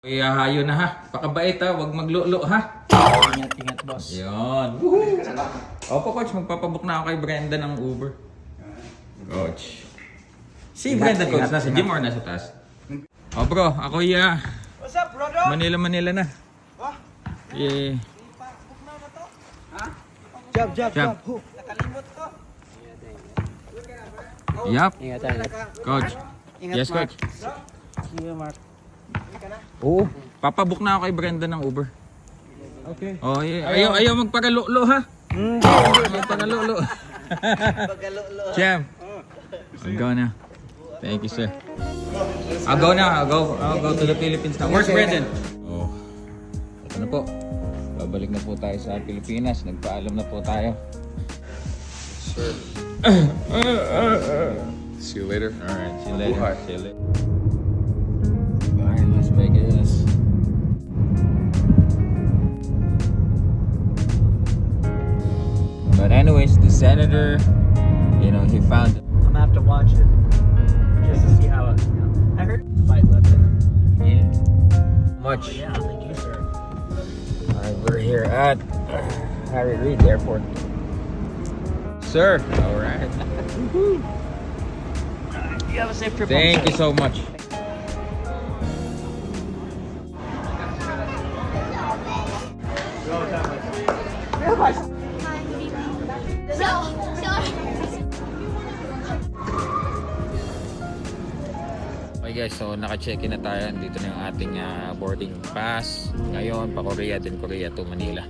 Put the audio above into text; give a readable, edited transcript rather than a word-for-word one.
Ihahayo na ha. Pakabait ha. Huwag maglulo ha. Ingat-ingat, boss. Yan. Opo, coach. Magpapabook na ako kay Brenda ng Uber. Coach. Si Brenda, coach. Nasa gym or nasa taas? Oh, bro. Ako What's up, brother? Manila na. Yeah. Jab. Jab. Nakalimot ko. Yup. Ingat tayo. Coach. Ingat, Yes, Mark. coach. Sige, Mark. Oo. Papabook na ako kay Brenda ng Uber. Okay. Oh, yeah. Ayaw magpakalulo ha. Hindi. Magpakalulo. Champ. I'll go na. Thank you, sir. I'll go now. I'll go to the Philippines now. Where's Brendan? Oh. Ito na po. Babalik na po tayo sa Pilipinas. Nagpaalam na po tayo. Sure. See you later. Alright, see you later. Buhay. See you later. Bye, Las Vegas. But anyways, the senator, he found I'm gonna have to watch it just to see how it. I heard the fight left in. yeah. Much. Yeah, thank you, sir. Alright, we're here at Harry Reid Airport. Sir, alright. You have a safe trip. Thank you so much. Okay guys, so naka-check-in na tayo. Dito na yung ating boarding pass. Ngayon, pa Korea, then Korea to Manila.